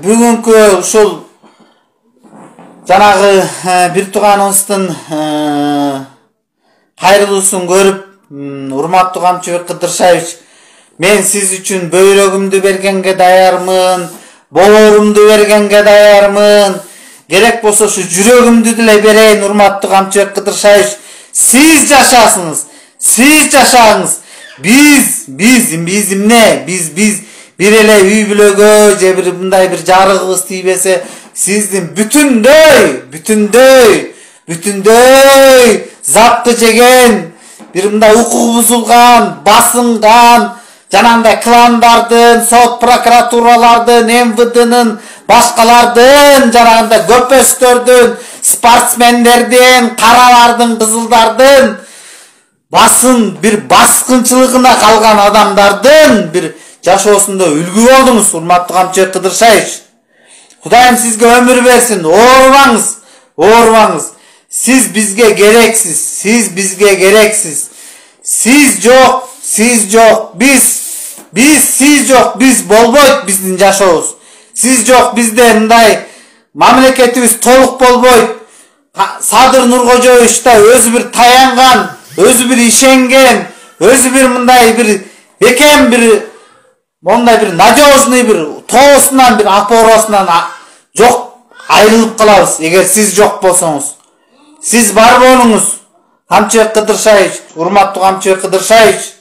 Бүгүнкү ушул жанагы бир тууганыбыздын кайрылуусун көрүп, урматтуу Камчыбек Кыдыршаевич, мен сиз үчүн бөйрөгүмдү бергенге даярмын, боорумду бергенге даярмын, керек болсо ушу жүрөгүмдү деле берейин, урматтуу Камчыбек Кыдыршаевич. Сиз жашасыңыз, сиз жашаңыз. Биз эмне? Биз бир эле үй бүлөгө же бир мындай бир жарыгыбыз тийбесе, сиздин бүтүндөй запты жеген, бир мындай укугу бузулган, басынган, жанагындай кландардын, сот прокуратуралардын, МВДнын, башкалардын, жанагындай көпөстөрдүн, спортсмендердин, каралардын, кызылдардын бир баскынчылыгына калган адамдардын бир жашоосунда үлгү болдуңуз, урматтуу Камчыбек Кыдыршаевич. Кудайым сизге өмүр берсин, оорубаңыз. Сиз бизге керексиз, Сиз жок, биз болбойт биздин жашообуз. Сиз жок, бизде мындай мамлекетибиз толук болбойт. Садыр Нуркожоевичта өзү бир таянган, өзү бир ишенген, өзү бир мындай бир бекем бир мондай бир надежный бир тоосунан бир опоросунан жок айрылып калабыз, эгер сиз жок болсоңуз. Сиз бар болуңуз, Камчыбек Кыдыршаевич, урматтуу Камчыбек Кыдыршаевич.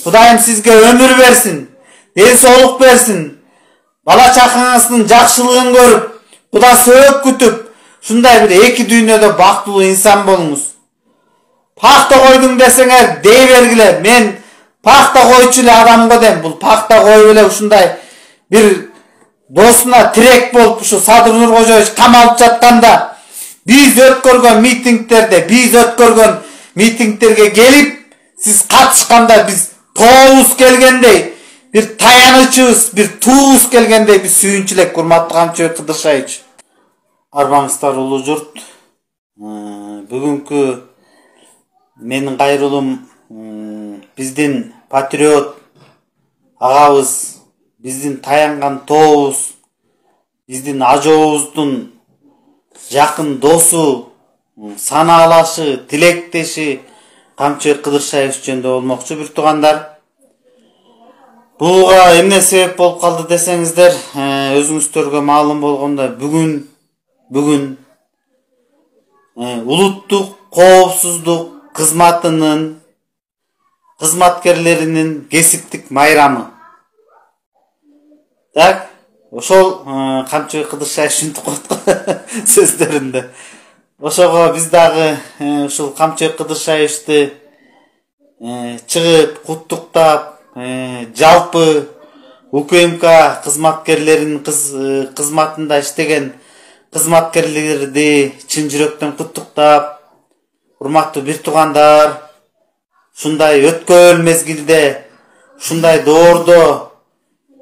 Кудайым сизге өмүр берсин, ден соолук берсин. Бала чакаңыздын жакшылыгын көрүп, Кудай сөөп күтүп, ушундай бир эки дүйнөдө бактылуу инсан болуңуз. Пакта койдуң десеңер дей бергиле, мен пакта койчу эле адам го дейм. Бул пакта коюп эле ушундай бир досуна тирек болуп, ушу Садыр Нуркожоевич камалып жатканда биз өткөргөн митингтерге келип, сиз катышканда биз тообуз келгендей, бир таянычыбыз, бир туубуз келгендей биз сүйүнчү элек, урматтуу Камчыбек Кыдыршаевич. Арбаңыздар улуу журт. Бүгүнкү менин кайрылуум биздин патриот агабыз, биздин таянган тообуз, биздин ажообуздун жакын досу, санаалашы, тилектеши Камчыбек Кыдыршаевич жөнүндө болмокчу, бир туугандар. Буга эмне себеп болуп калды десеңиздер, өзүңүздөргө маалым болгондой, бүгүн улуттук коопсуздук кызматынын кызматкерлеринин кесиптик майрамы. Так, ошол Камчыбек Кыдыршаевич ушинтип коет сөздөрүндө. Ошого биз дагы ушул Камчыбек Кыдыршаевичти чыгып куттуктап, жалпы УКМК кызматкерлеринин кызматында иштеген кызматкерлерди чын жүрөктөн куттуктап, урматтуу бир туугандар, ушундай өткөн мезгилде, ушундай доордо,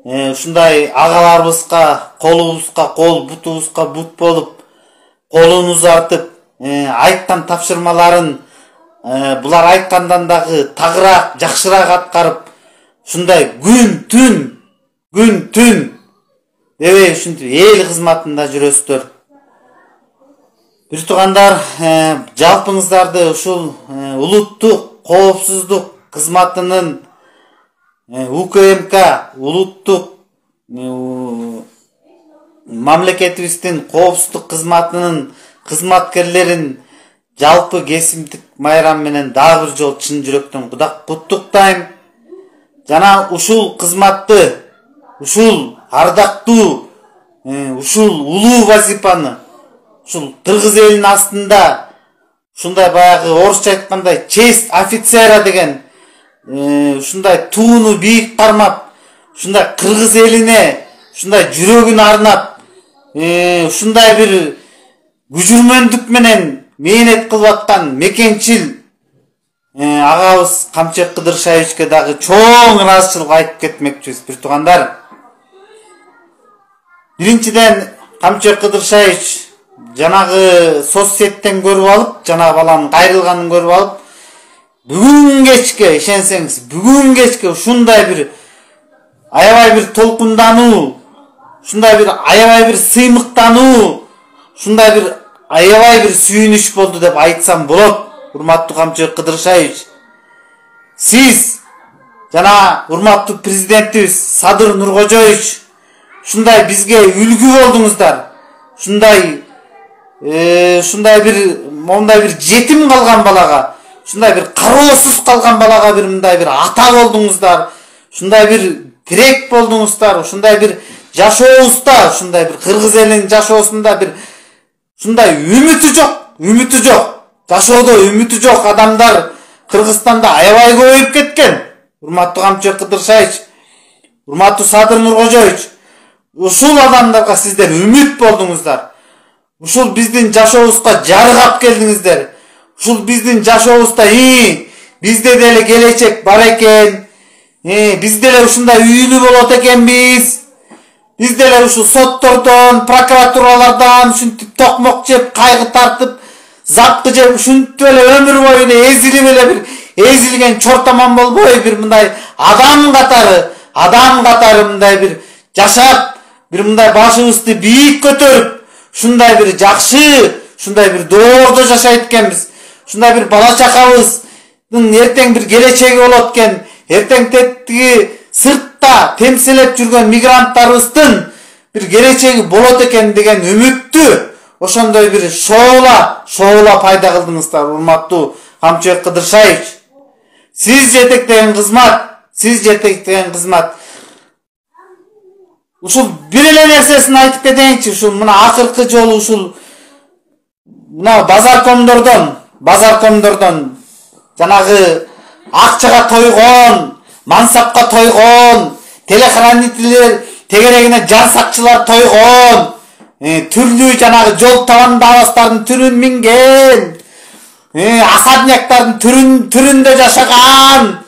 ушундай агаларыбызга, колубузга кол, бутубузга бут болуп, колун узартып, айткан тапшырмаларын булар айткандан дагы тагыраак, жакшыраак аткарып, ушундай күн түн дебей ушинтип эл кызматында жүрөсүздөр. Бир туугандар, жалпыңыздарды ушул улуттук коопсуздук кызматынын УКМК улуттук мамлекетибиздин коопсуздук кызматынын кызматкерлерин жалпы кесимдик майрам менен дагы бир жолу чын жүрөктөн куттуктайм. Жана ушул кызматты, ушул ардактуу, ушул улуу вазифаны, ушул кыргыз элинин астында ушундай баягы орусча айткандай честь офицера деген ушундай тууну бийик кармап, ушундай кыргыз элине ушундай жүрөгүн арнап, ушундай бир күжүрмөндүк менен мээнет кылып аткан мекенчил агабыз Камчыбек Кыдыршаевичке дагы чоң ыраазычылык айтып кетмекчибиз, бир туугандар. Биринчиден, Камчыбек Кыдыршаевич жанагы соцсеттен көрүп алып, жанагы баланын кайрылганын көрүп алып, бүгүн кечке, ишенсеңиз, бүгүн кечке ушундай бир аябай бир толкундануу, ушундай бир аябай бир сыймыктануу, ушундай бир аябай бир сүйүнүч болду деп айтсам болот. Урматтуу Камчыбек Кыдыршаевич, сиз жана урматтуу президентибиз Садыр Нуркожоевич ушундай бизге үлгү болдуңуздар. Ушундай бир жетим калган балага, ушундай бир кароосуз калган балага бир мындай бир ата болдуңуздар. Ушундай бир тирек болдуңуздар. Ушундай бир жашообузда, ушундай бир кыргыз элинин жашоосунда бир ушундай үмүтү жок. Жашоодо үмүтү жок адамдар Кыргызстанда аябай көбөйүп кеткен. Урматтуу Камчыбек Кыдыршаевич, урматтуу Садыр Нуркожоевич, ушул адамдарга сиздер үмүт болдуңуздар. Ушул биздин жашообузга жарык келдиңиздер. Ушул биздин жашообузда бизде деле келечек бар экен. Биз деле ушундай үйлүү болот экенбиз. Биз деле ушул соттордон, прокуратуралардан ушинтип токмок жеп, кайгы тартып, запкы жеп, ушинтип эле өмүр бою эзилип эле бир эзилген чортомон болбой, бир мындай адам катары мындай бир жашап, бир мындай башыбызды бийик көтөрүп, ушундай бир жакшы, ушундай бир доордо жашайт экенбиз. Ушундай бир бала чакабыздын эртең бир келечеги болот экен. Эртең тетиги сыртта темселеп жүргөн мигранттарыбыздын бир келечеги болот экен деген үмүттү ошондой бир шоола пайда кылдыңыздар. Урматтуу Камчыбек Кыдыршаевич, сиз жетектеген кызмат, ушул бир эле нерсесин айтып кетейинчи. Ушул мына акыркы жолу ушул мына базаркомдордон жанагы акчага тойгон, мансапка тойгон, телохранительдер тегерегине жан сакчылар тойгон, түрлүү жанагы жол табанында абастардын түрүн минген, особняктардын түрүндө жашаган,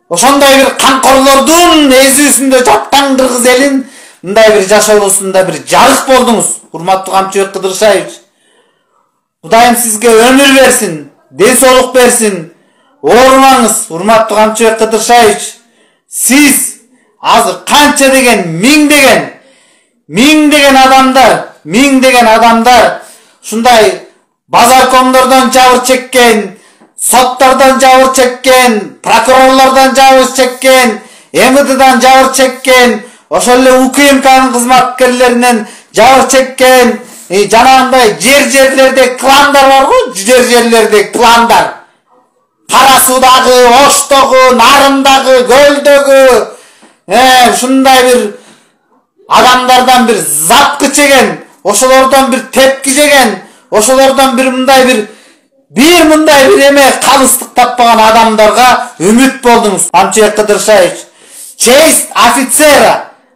ошондой бир канкорлордун эзүүсүндө жаткан кыргыз элин мындай бир жашоосунда бир жарык болдуңуз. Урматтуу Камчыбек Кыдыршаевич, Кудайым сизге өмүр берсин, ден соолук берсин. Оорумаңыз. Урматтуу Камчыбек Кыдыршаевич, сиз азыр канча деген миңдеген адамдар ушундай базаркомдордон жабыр чеккен, соттордон жабыр чеккен, прокурорлордон жабыр чеккен, МВДдан жабыр чеккен, ошол эле УКМКнын кызматкерлеринен жабыр чеккен, жанагындай жерлердеги кландар бар го, жерлердеги кландар. Кара Суудагы, Оштогу, Нарымдагы, Көлдөгү, ушундай бир адамдардан бир запкы чеген, ошолордон бир тепки жеген, ошолордон бир мындай бир эме калыстык таппаган адамдарга үмүт болдуңуз. Камчыбек Кыдыршаевич, честь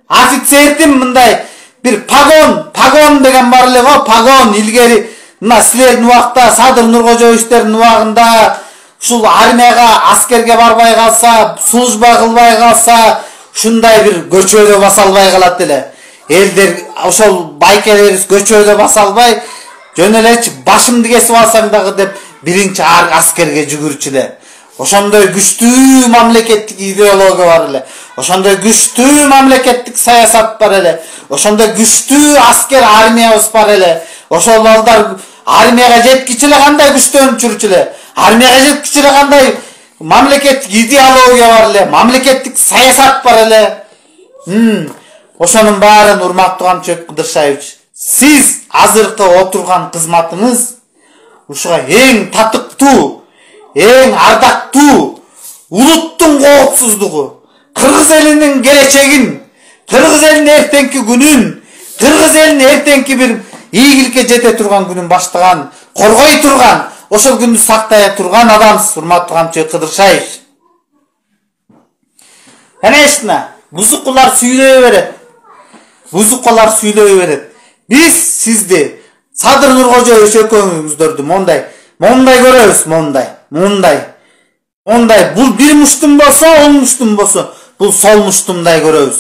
офицердин мындай бир погон деген бар эле го, погон. Илгери мына силердин убакта, Садыр Нуркожоевичтердин убагында ушул армияга, аскерге барбай калса, служба кылбай калса, ушундай бир көчөдө баса албай калат эле. Элдер ошол байкелерибиз көчөдө баса албай, жөн элечи башымды кесип алсаң дагы деп биринчи аскерге жүгүрчү эле. Ошондой күчтүү мамлекеттик идеология бар эле. Ошондой күчтүү мамлекеттик саясат бар эле. Ошондой күчтүү аскер армиябыз бар эле. Ошол балдар армияга жеткичи эле кандай күчтөнүп жүрчү эле. Армияга жеткичи эле кандай мамлекеттик идеология бар эле, мамлекеттик саясат бар эле. Ошонун баарын урматтуу Камчыбек Кыдыршаевич, сиз азыркы отурган кызматыңыз ушуга эң татыктуу, эң ардактуу, улуттун коопсуздугу, кыргыз элинин келечегин, кыргыз элинин эртеңки күнүн, кыргыз элинин эртеңки бир ийгиликке жете турган күнүн баштаган, коргой турган, ошол күндү сактай турган адамсыз. Урматтуу Камчыбек Кыдыршаевич, конечно, бузукулар сүйлөй берет. Биз сизди, Садыр Нуркожоевич экөөңүздөрдү мондай көрөбүз, мондай. Бул бир муштум болсо, он муштум болсо, бул сол муштумдай көрөбүз.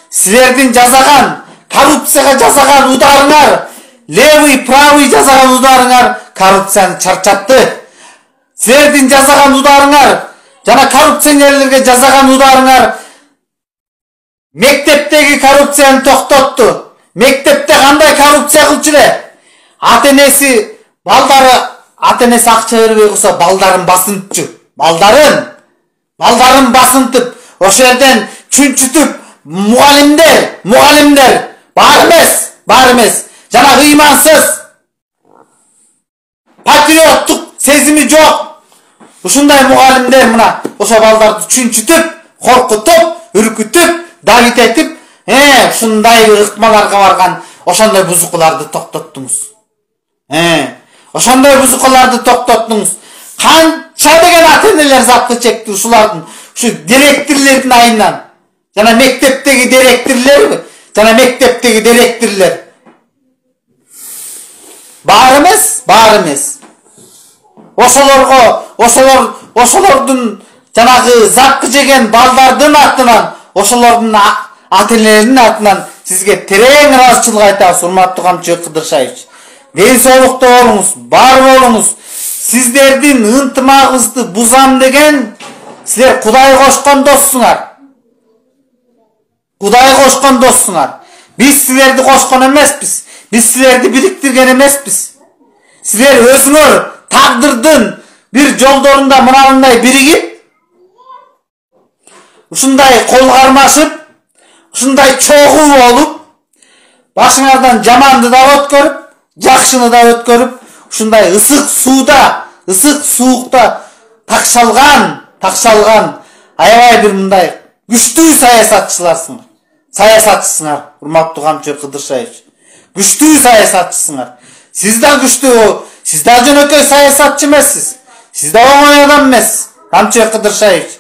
Силердин жасаган, коррупцияга жасаган ударыңар, левый, правый жасаган ударыңар коррупцияны чарчатты. Силердин жасаган ударыңар, жана коррупционерлерге жасаган ударыңар Mектептеги коррупцияны токтотту. Мектепте кандай коррупция кылчу эле? Ата-энеси акча бербей калса балдарын басынтчу. Балдарын басынтып, ошол жерден чүнчүтүп мугалимдер бар эмес. Жана ыймансыз. Патриоттук сезими жок. Ушундай мугалимдер мына ошо балдарды чүнчүтүп, коркутуп, үркүтүп, давит этип, ушундай ыкмаларга барган ошондой бузукуларды токтоттуңуз. Ошондой бузукуларды токтоттуңуз. Канча деген ата-энелер запкы чекти ушулардын, ушу директорлордун айынан. Жана мектептеги директорлор. Бар эмес. Ошолордун жанагы запкы жеген балдардын атынан, ошолордун ата-энелеринин атынан сизге терең ыраазычылык айтабыз, урматтуу Камчы Кыдыршаевич. Ден соолукта болуңуз, бар болуңуз. Сиздердин ынтымагыңызды бузам деген силер Кудай кошкон доссуңар. Биз силерди кошкон эмеспиз. Биз силерди бириктирген эмеспиз. Силер өзүңөр тагдырдын бир жолдорунда мынандай биригип, ушундай кол кармашып, ушундай чогуу болуп, башыңардан жаманды да өткөрүп, жакшыны да өткөрүп, ушундай ысык суукта такшалган аябай бир мындай күчтүү саясатчысыңар, урматтуу Камчы Кыдыршаевич. Күчтүү саясатчысыңар. Сиз да күчтүү, сиз да жөнөкөй саясатчы эмессиз. Сиз да оңой адам эмес, Камчы Кыдыршаевич.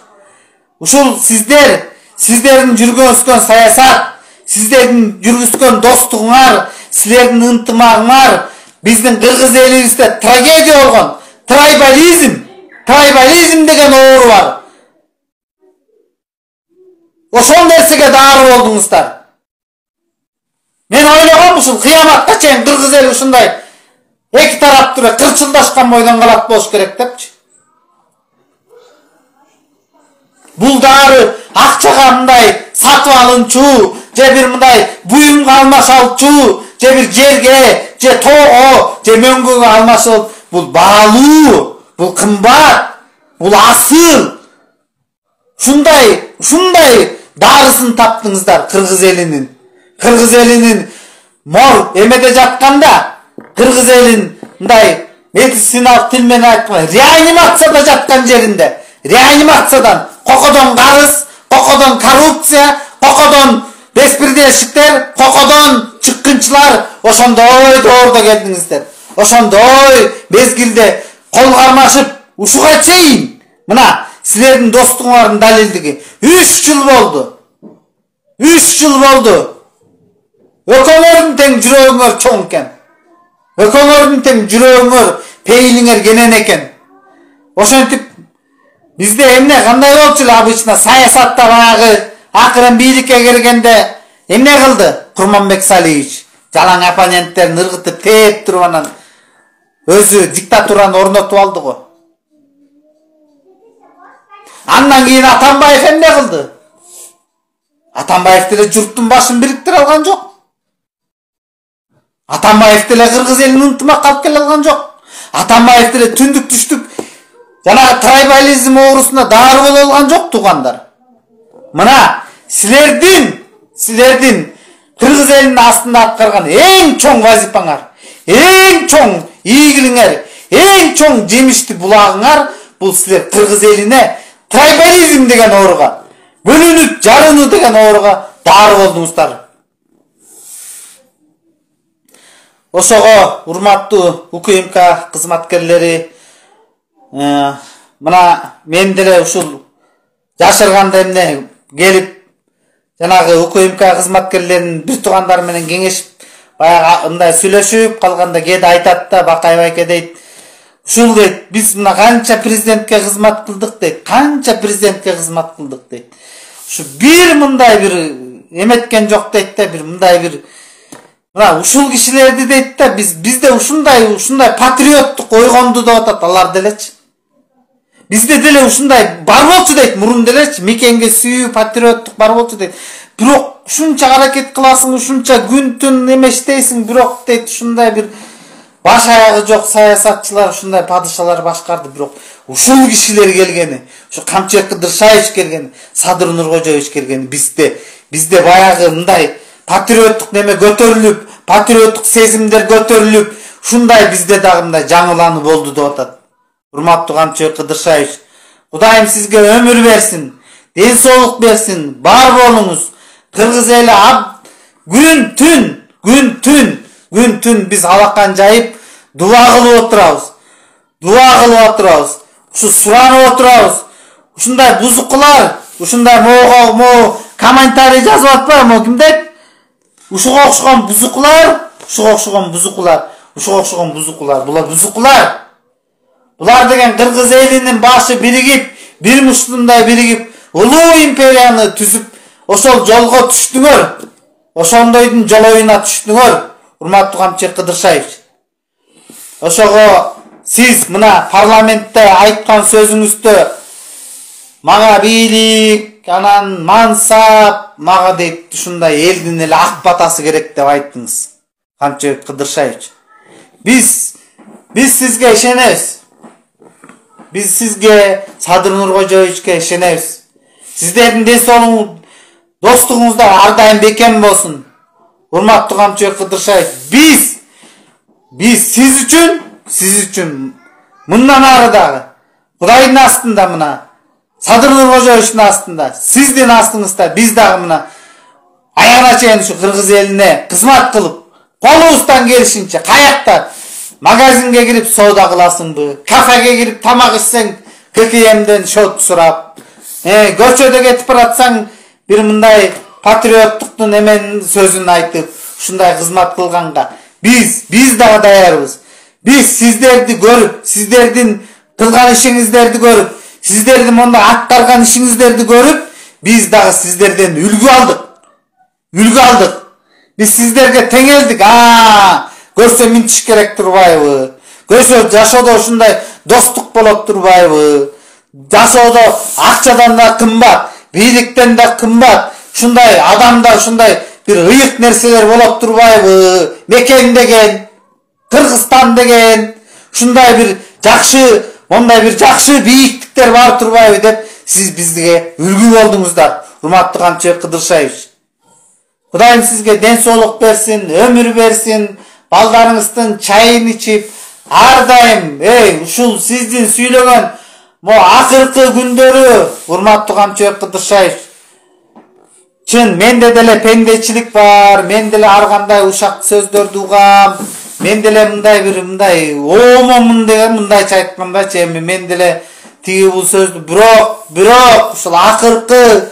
Ушул сиздердин жүргүзгөн саясат, сиздердин жүргүзгөн достугуңар, силердин ынтымагыңар биздин кыргыз элибизде трагедия болгон. Трайбализм деген оору бар. Ошол нерсеге дары болдуңуздар. Мен ойлогом ушул кыяматка чейин кыргыз эли ушундай эки тараптуу кырчылдашкан бойдон калат болуш керек депчи. Бул дары акчага мындай сатып алынчу, же бир мындай буюмга алмашалчу, же бир жерге, же тоого, же мөңгөгө алмашылып, бул баалуу, бул кымбат, бул асыл. Ушундай дарысын таптыңыздар кыргыз элинин мор эмеде жатканда, кыргыз элин мындай медициналык тил менен айтканда реанимацияда жаткан жеринде, реанимациядан кокодон карыз, кокодон коррупция, кокодон беспредельщиктер, кокодон чыккынчылар, ошондой доордо келдиңиздер. Ошондой мезгилде кол кармашып, ушуга чейин мына силердин достугуңардын далилдиги 3 жыл болду. Экөөңөрдүн тең жүрөгүңөр чоң экен. Экөөңөрдүн тең жүрөгүңөр, пейилиңер кенен экен. Ошентип бизде эмне кандай болчу эле обычно саясатта баягы акырын бийликке келгенде эмне кылды Курманбек Салиевич? Жалаң оппоненттерин ыргытып тээп туруп анан өзү диктатураны орнотуп алды го. Андан кийин Атамбаев эмне кылды? Атамбаев деле журттун башын бириктире алган жок. Атамбаев деле кыргыз элин ынтымакка алып келе алган жок. Атамбаев деле түндүк түштүк жана трайбализм оорусуна дары боло алган жок туугандар. Мына силердин кыргыз элинин астында аткарган эң чоң вазипаңар, эң чоң ийгилиңер, эң чоң жемиштүү булагыңар бул силер кыргыз элине трайбализм деген ооруга, бөлүнүп жарынуу деген ооруга дары болдуңуздар. Ошого урматтуу УКМК кызматкерлери, мына мен деле ушул жашырганда эмне келип жанагы УКМК кызматкерлеринин бир туугандары менен кеңешип баягы мындай сүйлөшүп калганда кээде айтат да, Бакай байке дейт, ушул дейт, биз мына канча президентке кызмат кылдык дейт, ушу бир мындай бир эметкен жок дейт да, бир мындай бир мына ушул кишилерди дейт да, бизде ушундай патриоттук ойгонду деп атат алар делечи. Бизде деле ушундай бар болчу дейт, мурун делечи, мекенге сүйүү патриоттук бар болчу дейт. Бирок ушунча аракет кыласың, ушунча күн түн неме иштейсиң, бирок дейт ушундай бир баш аягы жок саясатчылар, ушундай падышалар башкарды. Бирок ушул кишилер келгени, ушу Камчыбек Кыдыршаевич келгени, Садыр Нуркожоевич келгени бизде баягы мындай патриоттук неме көтөрүлүп, патриоттук сезимдер көтөрүлүп, ушундай бизде дагы мындай жаңылануу болду деп атат. Урматтуу Камчыбек Кыдыршаевич, Кудайым сизге өмүр берсин, ден соолук берсин, бар болуңуз. Кыргыз эли күн түн биз алакан жайып дуа кылып отурабыз. Ушу суранып отурабыз. Ушундай бузукулар, ушундай мо комментарий жазып атпайбы, мо кимдер? Ушуга окшогон бузукулар. Булар деген кыргыз элинин башы биригип, бир муштундай биригип, улуу империяны түзүп, ошол жолго түштүңөр. Ошондойдун жолоюна түштүңөр, урматтуу Камчыбек Кыдыршаевич. Ошого сиз мына парламентте айткан сөзүңүздө мага бийлик, анан мансап, мага дейт ушундай элдин эле ак батасы керек деп айттыңыз. Камчыбек Кыдыршаевич. Биз сизге ишенебиз. Биз сизге, Садыр Нуркожоевичке ишенебиз. Сиздердин ден соолугуңуз, достугуңуздар ар дайым бекем болсун. Урматтуу Камчыбек Кыдыршаевич, биз сиз үчүн мындан ары дагы Кудайдын астында мына Садыр Нуркожоевичтин астында, сиздин астыңызда биз дагы мына аягына чейин ушу кыргыз элине кызмат кылып, колубуздан келишинче каякта магазинге кирип соода кыласыңбы, кафеге кирип тамак ичсең ККМден счет сурап, көчөдө кетип баратсаң бир мындай патриоттуктун эменин сөзүн айтып, ушундай кызмат кылганга биз дагы даярбыз. Биз сиздерди көрүп, сиздердин кылган ишиңиздерди көрүп, сиздердин мондай аткарган ишиңиздерди көрүп, биз дагы сиздерден үлгү алдык. Биз сиздерге теңелдик. Көрсө минтиш керек турбайбы? Көрсө жашоодо ушундай достук болот турбайбы? Жашоодо акчадан да кымбат, бийликтен да кымбат, ушундай адамдар, ушундай бир ыйык нерселер болот турбайбы? Мекен деген, Кыргызстан деген, ушундай бир жакшы, мондай бир жакшы бийиктиктер бар турбайбы деп сиз бизге үлгү болдуңуздар. Урматтуу Камчыбек Кыдыршаевич. Кудайым сизге ден соолук берсин, өмүр берсин, балдарыңыздын чайын ичип, ар дайым, ушул сиздин сүйлөгөн акыркы күндөрү, урматтуу Камчыбек Кыдыршаевич. Чын, менде деле пендечилик бар, мен деле ар кандай ушак сөздөрдү угам, мен деле мындай оомомун деген мындайча айткандачы, эми мен деле тиги бул сөздү бирок ушул акыркы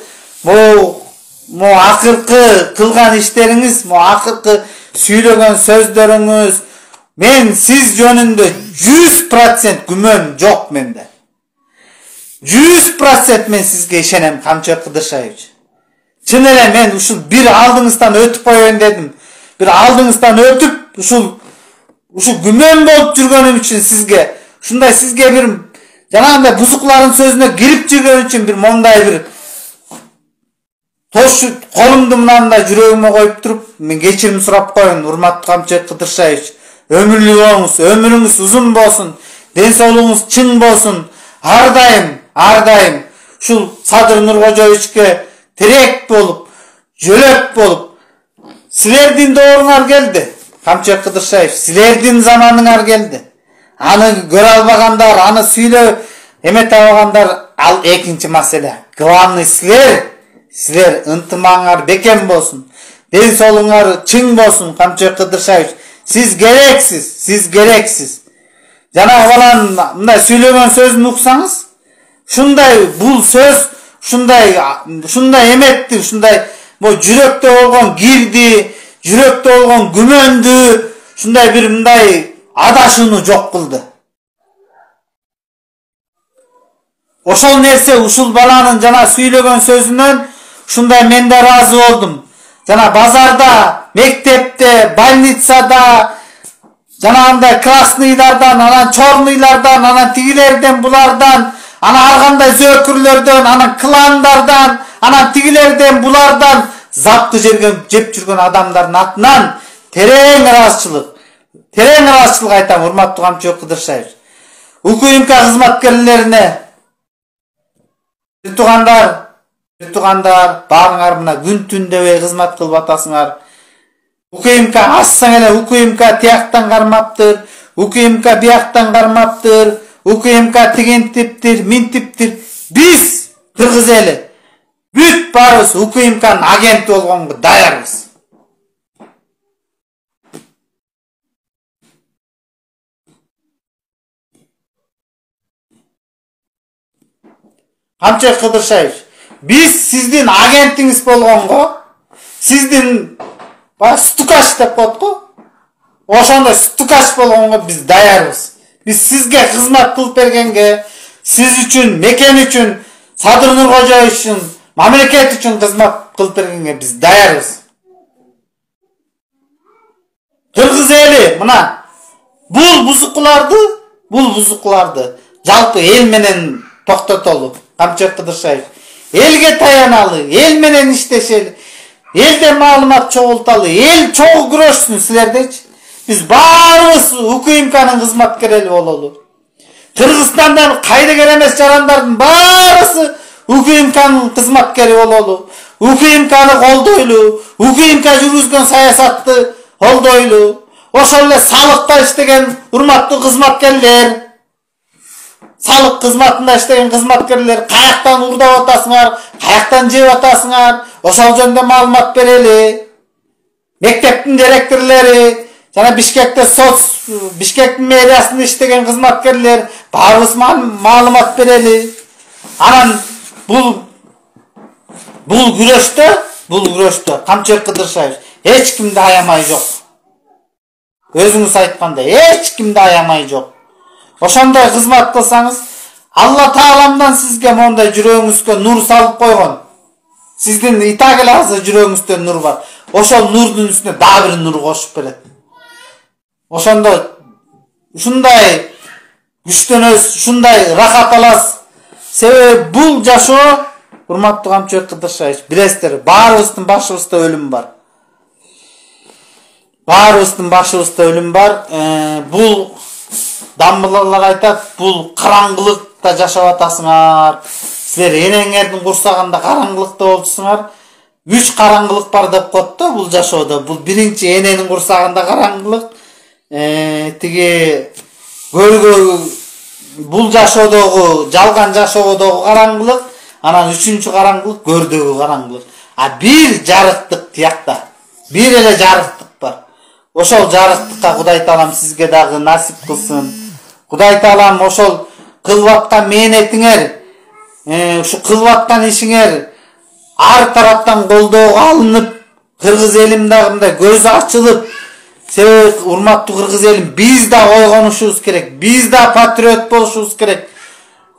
акыркы кылган иштериңиз, акыркы сүйлөгөн сөздөрүңүз, мен сиз жөнүндө 100% күмөн жок менде. 100% мен сизге ишенем, Камчыбек Кыдыршаевич. Чын эле мен ушул бир алдыңыздан өтүп коеюн дедим. Бир алдыңыздан өтүп, ушул күмөн болуп жүргөнүм үчүн сизге, ушундай сизге бир жанагындай бузуклардын сөзүнө кирип жүргөн үчүн бир мондай бир колумду мынандай жүрөгүмө коюп туруп, мен кечирим сурап коеюн, урматтуу Камчыбек Кыдыршаевич. Өмүрлүү болуңуз, өмүрүңүз узун болсун, ден соолугуңуз чың болсун. Ар дайым ушул Садыр Нуркожоевичке тирек болуп, жөлөк болуп, силердин дооруңар келди. Камчыбек Кыдыршаевич, силердин заманыңар келди. Аны көрө албагандар, аны сүйлөп эмете албагандар, ал экинчи маселе. Главный силер ынтымаңар бекем болсун, ден соолуңар чың болсун, Камчыбек Кыдыршаевич. Сиз керексиз. Жанагы баланын мындай сүйлөгөн сөзүн уксаңыз, ушундай бул сөз, ушундай эметти, ушундай жүрөктө болгон кирди, жүрөктө болгон күмөндү, ушундай бир мындай адашууну жок кылды. Ошол нерсе ушул баланын жана сүйлөгөн сөзүнөн ушундай мен да ыраазы болдум. Жана базарда, мектепте, больницада, жанагындай красныйлардан, анан чорныйлардан, анан тигилерден, булардан, анан ар кандай зөөкүрлөрдөн, анан кландардан, анан тигилерден, булардан запты жерге жеп жүрген адамдардын атынан терең ыраазычылык айтам, урматтуу Камчыбек Кыдыршаев. УКМК кызматкерлерине бир туугандар, баарыңар мына күн түн дебей кызмат кылып атасыңар. УКМК ассаң эле УКМК тияктан кармаптыр, УКМК бияктан кармаптыр, УКМК тигентиптир, минтиптир. Биз кыргыз эли бүт баарыбыз УКМКнын агенти болгонго даярбыз. Камчыбек Кыдыршаев, биз сиздин агентиңиз болгонго, сиздин стукач деп коет го, ошондой стукач болгонго биз даярбыз. Биз сизге кызмат кылып бергенге, сиз үчүн, мекен үчүн, Садыр Нуркожоевич үчүн, мамлекет үчүн кызмат кылып бергенге биз даярбыз. Кыргыз эли мына бул бузукуларды жалпы эл менен токтотолу. Камчыбек Кыдыршаев, элге таяналы, эл менен иштешели, элде маалымат чогулталы, эл чогуу күрөшсүн силердечи. Биз баарыбыз УКМКнын кызматкери бололу. Кыргызстандан кайдыгер эмес жарандардын баарысы УКМКнын кызматкери бололу. УКМКны колдойлу, УКМК жүргүзгөн саясатты колдойлу. Ошол эле салыкта иштеген урматтуу кызматкерлер, салык кызматында иштеген кызматкерлер каяктан уурдап атасыңар, каяктан жеп атасыңар, ошол жөнүндө маалымат берели. Мектептин директорлори, жана Бишкектин мэриясында иштеген кызматкерлер баарыбыз маалымат берели. Анан бул күрөштө Камчыбек Кыдыршаев эч кимди аямай жок. Өзүңүз айткандай эч кимди аямай жок. Ошондой кызмат кылсаңыз, Алла Тааламдан сизге мондай жүрөгүңүзгө нур салып койгон. Сиздин итак эле азыр жүрөгүңүздө нур бар. Ошол нурдун үстүнө дагы бир нур кошуп берет. Ошондо ушундай күчтөнөбүз, ушундай рахат аласыз. Себеби бул жашоо, урматтуу Камчыбек Кыдыршаев, билесиздер, баарыбыздын башыбызда өлүм бар. Бул дамбыларлар айтат, бул караңгылыкта жашап атасыңар. Силер энеңердин курсагында караңгылыкта болчусуңар. 3 караңгылык бар деп коет да бул жашоодо. Бул биринчи эненин курсагында караңгылык, тиги бул жашоодогу, жалган жашоодогу караңгылык, анан 3-чү караңгылык көрдөгү караңгылык. А бир жарыктык тиякта, бир эле жарыктык бар. Ошол жарыктыкка Кудай Таалам сизге дагы насип кылсын. Кудай Таалам ошол кылып аткан мээнетиңер, ушу кылып аткан ишиңер ар тараптан колдоого алынып, кыргыз элим дагы мындай көзү ачылып, себеби урматтуу кыргыз элим, биз да ойгонушубуз керек, биз да патриот болушубуз керек.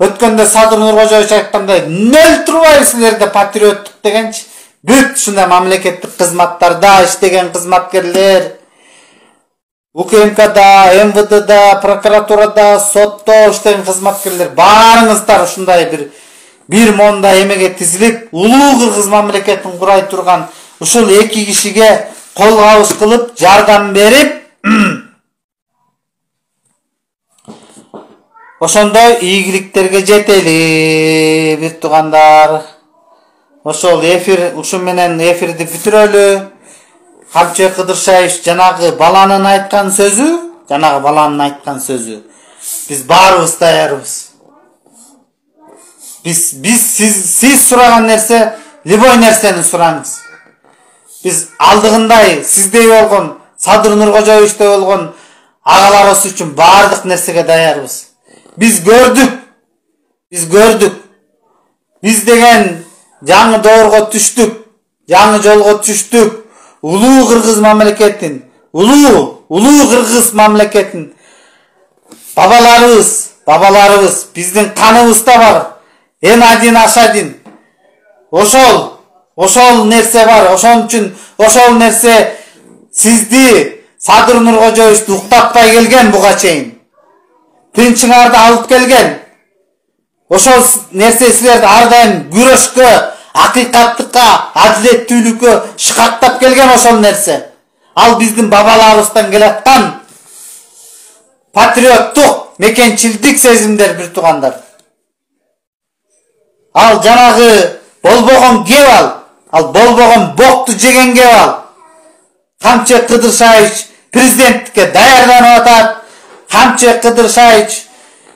Өткөндө Садыр Нуркожоевич айткандай, нөл турбайбы силерде патриоттук дегенчи. Бүт ушундай мамлекеттик кызматтарда иштеген кызматкерлер, УКМКда, МВДда, прокуратурада, сотто иштеген кызматкерлер, баарыңыздар ушундай бир монда эмеге тизилип, улуу кыргыз мамлекетин курай турган ушул 2 кишиге кол кабыш кылып, жардам берип, ошондой ийгиликтерге жетели, бир туугандар. Ошол ушу менен эфирди бүтүрөлү. Камчыбек Кыдыршаев жанагы баланын айткан сөзү, биз баарыбыз даярбыз. Сиз сураган нерсе, любой нерсени сураңыз. Биз алдыгындай сиздей болгон, Садыр Нуркожоевичтей болгон агаларыбыз үчүн баардык нерсеге даярбыз. Биз көрдүк. Биз деген жаңы доорго түштүк, жаңы жолго түштүк. Улуу кыргыз мамлекетин, улуу кыргыз мамлекетин бабаларыбыз биздин каныбызда бар. Н1 H1. Ошол нерсе бар. Ошон үчүн ошол нерсе сизди Садыр Нуркожоевичти уктатпай келген буга чейин. Тынчыңарды алып келген. Ошол нерсе силерди ар дайым күрөшкө, акыйкаттыкка, адилеттүүлүккө шыкактап келген ошол нерсе. Ал биздин бабаларыбыздан келаткан патриоттук, мекенчилдик сезимдер бир туугандар. Ал жанагы болбогон кеп ал болбогон бокту жеген кеп ал. Камчы Кыдыршаевич президенттикке даярданып атат. Камчы Кыдыршаевич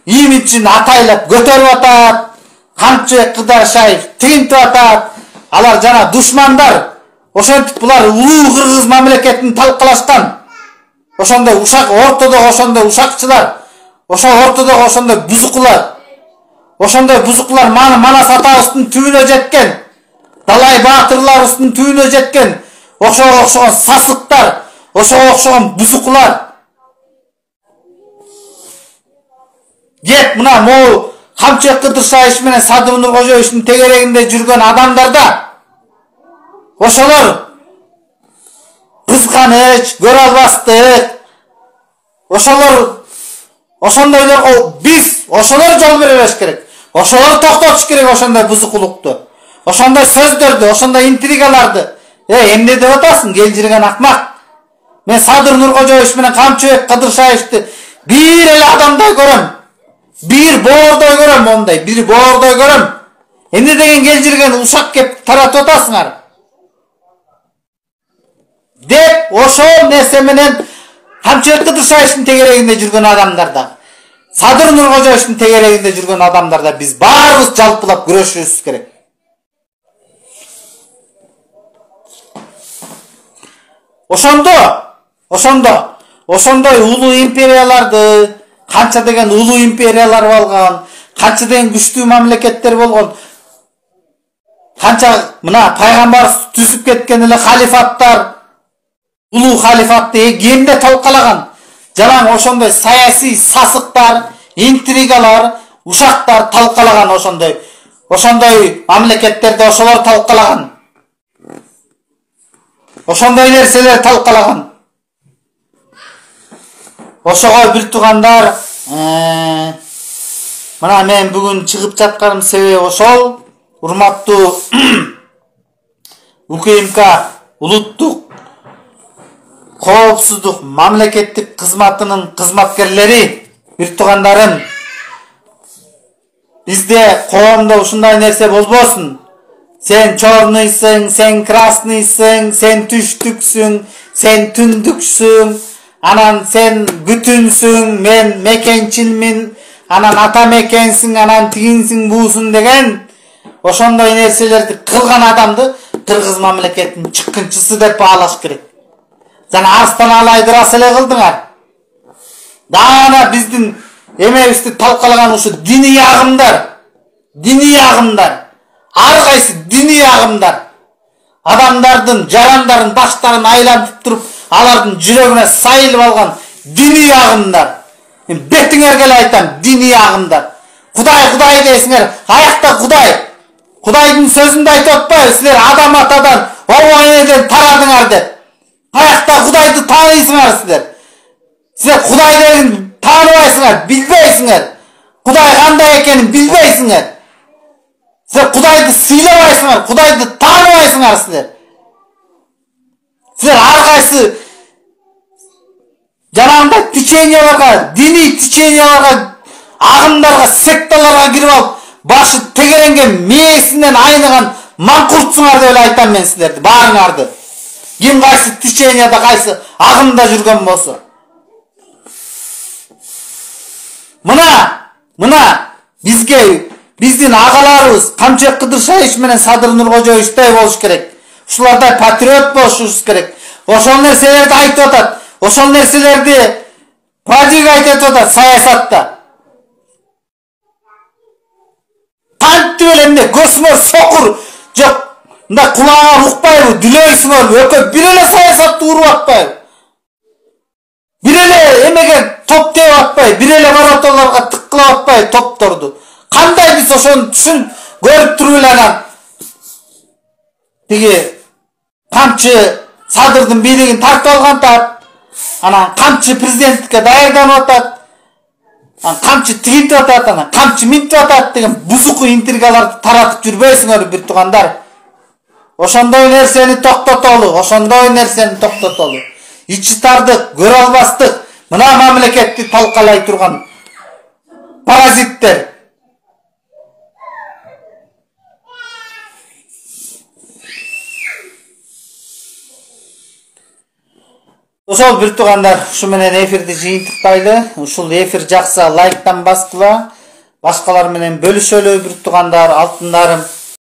имиджин атайлап көтөрүп атат. Камчы Кыдыршаевич тигинтип атат. Алар жана душмандар. Ошентип булар улуу кыргыз мамлекетин талкалашкан. Ошондой ушак ортодогу ошондой ушакчылар, ошол ортодогу ошондой бузукулар. Ошондой бузукулар Манас атабыздын түбүнө жеткен. Далай баатырларыбыздын түбүнө жеткен. Ошого окшогон сасыктар, ошого окшогон бузукулар. Кеп мына могу Камчы Кыдыршаевич менен Садыр Нуркожоевичтин тегерегинде жүргөн адамдарда ошолор кызганыч, көрө албастык, ошондойлорго биз ошолор жол бербеш керек. Ошолор токтотуш керек ошондой бузукулукту, ошондой сөздөрдү, ошондой интригаларды. Эмне деп атасың, кел жүргөн акмак? Мен Садыр Нуркожоевич менен Камчы Кыдыршаевичти бир эле адамдай көрөм. Бир боордой көрөм, мондай, бир боордой көрөм. Эмне деген кел жүргөн ушак кеп таратып атасыңар? Деп ошол нерсе менен Камчы Кыдыршаевичтин тегерегинде жүргөн адамдарда, Садыр Нуркожоевичтин тегерегинде жүргөн адамдарда биз баарыбыз жалпылап күрөшүбүз керек. Ошондой улуу империяларды, канча деген улуу империялар болгон, канча деген күчтүү мамлекеттер болгон, канча мына пайгамбар түзүп кеткен эле халифаттар, улуу халифатты кемде талкалаган. Жана ошондой саясий сасыктар, интригалар, ушактар талкалаган ошондой мамлекеттерде ошолор талкалаган. Ошондой нерселер талкалаган. Ошого бир туугандар, мына мен бүгүн чыгып жатканым себеби ошол. Урматтуу УКМК улуттук коопсуздук мамлекеттик кызматынын кызматкерлери, бир туугандарым, бизде коомдо ушундай нерсе болбосун. Сен чорныйсың, сен красныйсың, сен түштүксүң, сен түндүксүң, анан сен бүтүнсүң, мен мекенчилмин, анан ата мекенсиң, анан тигинсиң, буусуң деген ошондой нерселерди кылган адамды кыргыз мамлекетинин чыккынчысы деп баалаш керек. Жана арстан алайды рас эле кылдыңар. Дана биздин эмебизди талкалаган ушу диний агымдар, ар кайсы диний агымдар адамдардын жарандарын, баштарын айлантып туруп, алардын жүрөгүнө сайылып алган диний агымдар. Мен бетиңерге эле айтам, диний агымдар. Кудай дейсиңер, аякта Кудай? Кудайдын сөзүндө айтып атпайбы, силер адам атадан, обо энеден тарадыңар деп. Аякта Кудайды тааныйсыңар силер. Силер Кудай деген тааныбайсыңар, билбейсиңер. Кудай кандай экенин билбейсиңер. Силер Кудайды сыйлабайсыңар, Кудайды тааныбайсыңар силер. Силер ар кайсы жанагындай теченияларга, диний теченияларга, агымдарга, секталарга кирип алып, башы тегеренген мээсинен айныган маңкуртсуңар деп эле айтам мен силерди, баарыңарды. Ким кайсы теченияда, кайсы агымда жүргөн болсо. Мына бизге биздин агаларыбыз Камчы Кыдыршаевич менен Садыр Нуркожоевичтей болуш керек. Ушулардай патриот болушубуз керек. Ошол нерселерди айтып атат. Ошол нерселерди продвигать этип атат саясатта. Кантип эле эмне көзүмө сокур жок. Мында кулаңа укпайбы, дүлөйсүңөрбү? Өкө бир эле саясатты уруп атпайбы? Бир эле эмеге топ тееп атпайбы? Бир эле воротолорго тыккылап атпайбы топторду? Кандай биз ошону түшүнүп көрүп туруп эле анан тиги Камчы Садырдын бийлигин тартып алгантат, анан Камчы президенттикке даярданып атат, анан Камчы тигинтип атат, анан Камчы минтип атат деген бузуку интригаларды таратып жүрбөйсүңөр бир туугандар. Ошондой нерсени токтотолу. Ичи тардык, көрө албастык, мына мамлекетти талкалай турган паразиттер. Ошол бир туугандар, ушу менен эфирди жыйынтыктайлы. Ушул эфир жакса лайктан баскыла, башкалар менен бөлүшөлү бир туугандар, алтындарым.